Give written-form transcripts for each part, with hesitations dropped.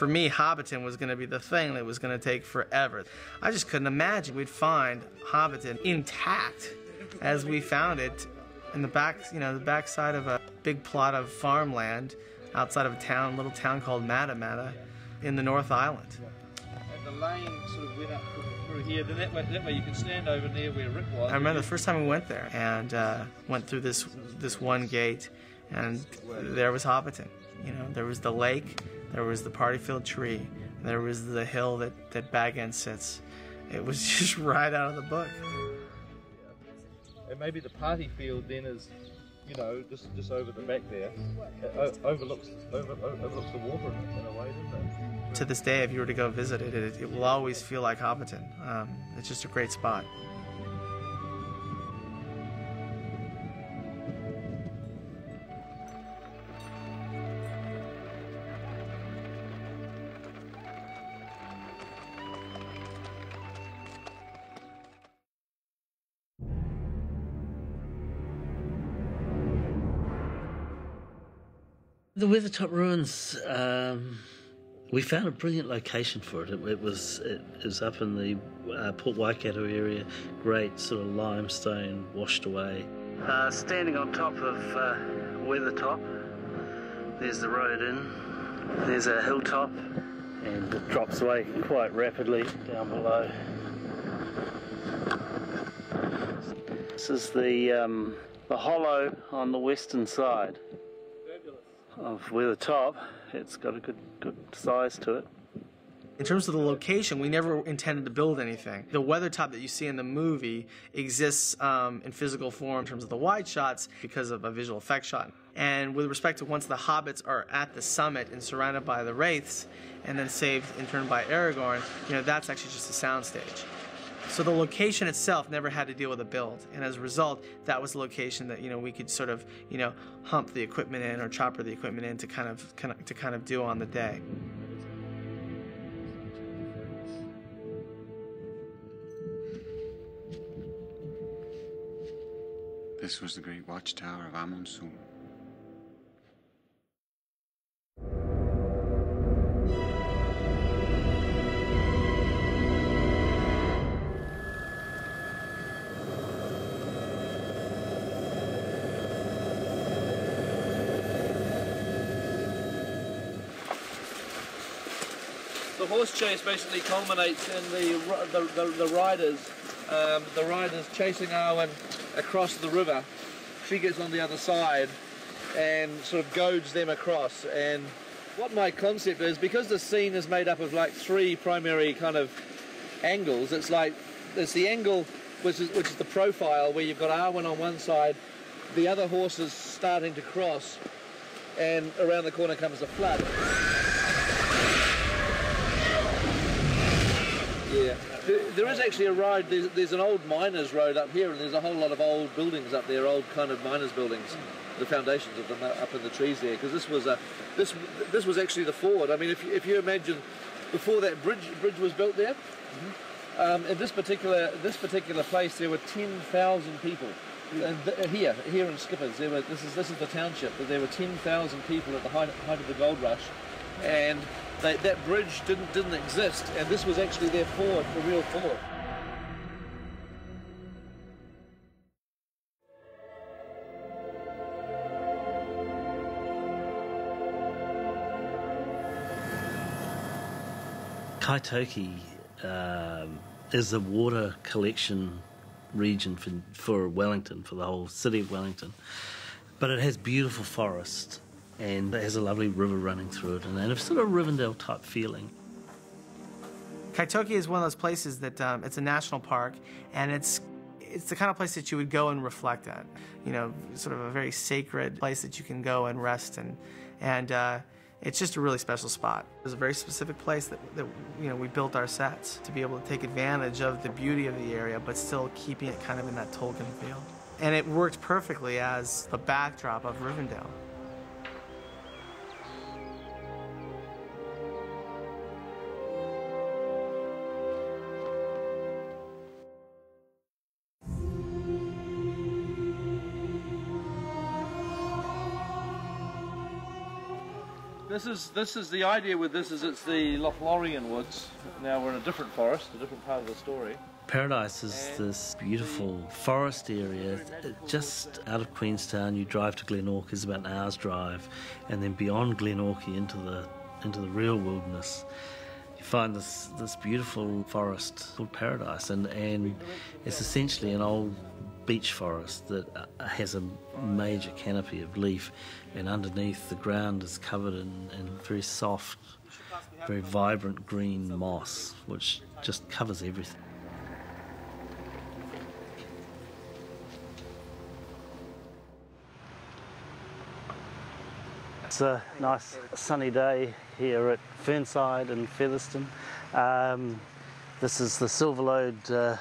for me, Hobbiton was going to be the thing that was going to take forever. I just couldn't imagine we'd find Hobbiton intact as we found it in the back, the backside of a big plot of farmland outside of a little town called Matamata in the North Island. And the lane sort of went up through here. Then that way you can stand over there where Rick was. I remember the first time we went there and went through this one gate, and there was Hobbiton. There was the lake, there was the Partyfield tree, and there was the hill that Bag End sits. It was just right out of the book. And maybe the party field then is, just over the back there. It overlooks the water in a way, doesn't it? To this day, if you were to go visit it, it will always feel like Hobbiton. It's just a great spot. The Weathertop ruins, we found a brilliant location for it. It was up in the Port Waikato area, great sort of limestone washed away. Standing on top of Weathertop, there's the road in, there's a hilltop, and it drops away quite rapidly down below. This is the hollow on the western side of Weathertop. It's got a good size to it. In terms of the location, we never intended to build anything. The Weathertop that you see in the movie exists in physical form in terms of the wide shots because of a visual effect shot. And with respect to once the hobbits are at the summit and surrounded by the wraiths and then saved in turn by Aragorn, that's actually just a soundstage. So the location itself never had to deal with a build, and as a result, that was the location that we could sort of hump the equipment in or chopper the equipment in to kind of do on the day. This was the great watchtower of Amon Hen. The horse chase basically culminates in the riders chasing Arwen across the river. She gets on the other side and sort of goads them across. And what my concept is, because the scene is made up of like three primary kind of angles, it's the angle which is the profile where you've got Arwen on one side, the other horses starting to cross, and around the corner comes the flood. Yeah, there is actually a road. There's an old miners' road up here, and there's a whole lot of old buildings up there, old kind of miners' buildings. The foundations of them up in the trees there, because this was actually the ford. I mean, if you imagine before that bridge was built there, in this particular place there were 10,000 people. And here in Skippers, this is the township, but there were 10,000 people at the height of the gold rush, and that bridge didn't exist, and this was actually their ford, the real ford. Kaitoki is the water collection region for Wellington, for the whole city of Wellington, but it has beautiful forest. And it has a lovely river running through it, and a sort of Rivendell type feeling. Kaitoki is one of those places that it's a national park, and it's the kind of place that you would go and reflect at. Sort of a very sacred place that you can go and rest, and it's just a really special spot. It's a very specific place that we built our sets to be able to take advantage of the beauty of the area, but still keeping it kind of in that Tolkien feel. And it worked perfectly as the backdrop of Rivendell. This is the idea with this is it's the Lothlórien woods. Now we're in a different forest, a different part of the story. Paradise is this beautiful forest area just out of Queenstown. You drive to Glenorchy, it's about an hour's drive, and then beyond Glenorchy into the real wilderness. You find this beautiful forest called Paradise, and it's essentially an old beech forest that has a major canopy of leaf, and underneath the ground is covered in very soft, very vibrant green moss, which just covers everything. It's a nice sunny day here at Fernside in Featherston. This is the Silverlode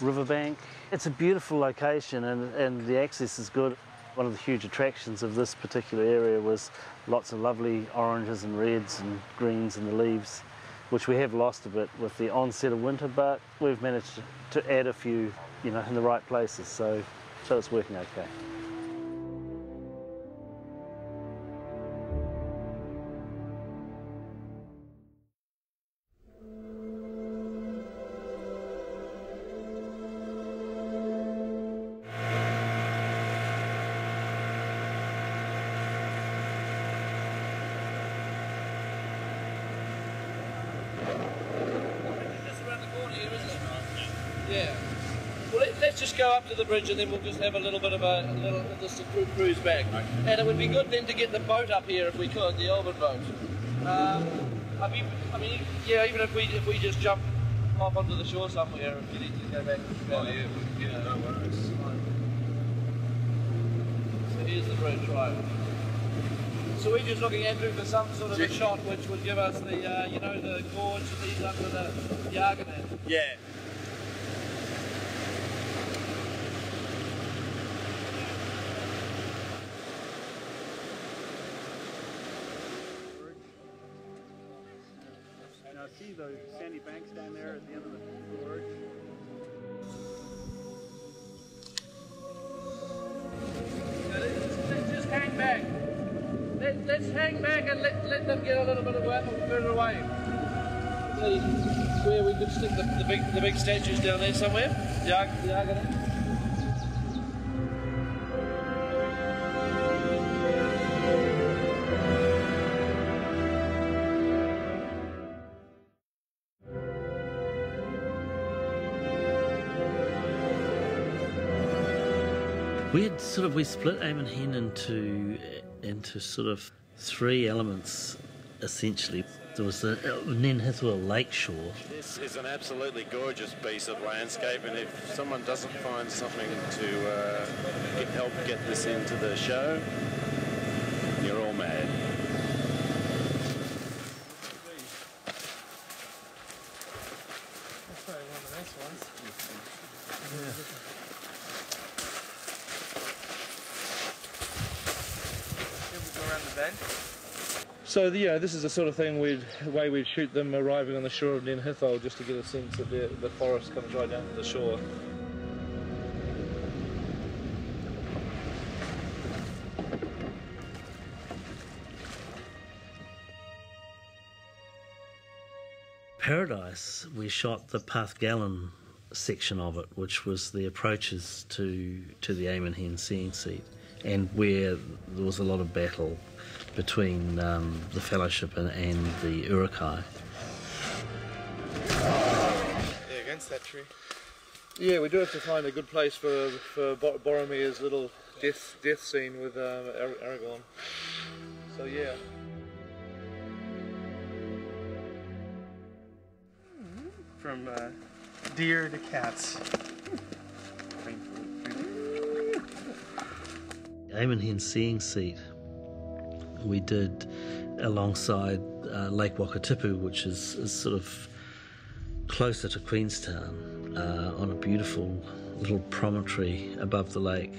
riverbank. It's a beautiful location and the access is good. One of the huge attractions of this particular area was lots of lovely oranges and reds and greens in the leaves, which we have lost a bit with the onset of winter, but we've managed to add a few, in the right places, so it's working okay. Yeah. Well, let's just go up to the bridge and then we'll just have a little bit of a cruise back. And it would be good then to get the boat up here if we could, the Elven boat. Even if we just jump off onto the shore somewhere, if you need to go back. Oh yeah, no worries. So here's the bridge, right. So we're just looking, Andrew, for some sort of a shot which would give us the, the gorge that leads up to the Argonaut. Yeah. Now see those sandy banks down there at the end of the gorge? Let's just hang back. Let's hang back and let them get a little bit further away. Where we could stick the big statues down there somewhere. The Argonaut. We split Amon Hen into sort of three elements, essentially. There was the Nen Hithwil Lakeshore. This is an absolutely gorgeous piece of landscape, and if someone doesn't find something to help get this into the show, you're all mad. That's probably one of the nice ones. Yeah. So this is the sort of thing way we'd shoot them arriving on the shore of Nen Hithwil, just to get a sense that the forest comes right down to the shore. Paradise, we shot the Pathgallen section of it, which was the approaches to the Amon Hen seeing seat, and where there was a lot of battle between the Fellowship and the Urukai. Yeah, against that tree. Yeah, we do have to find a good place for Boromir's little death scene with Aragorn. So yeah. From deer to cats. Amon Hen seeing seat we did alongside Lake Wakatipu, which is sort of closer to Queenstown, on a beautiful little promontory above the lake.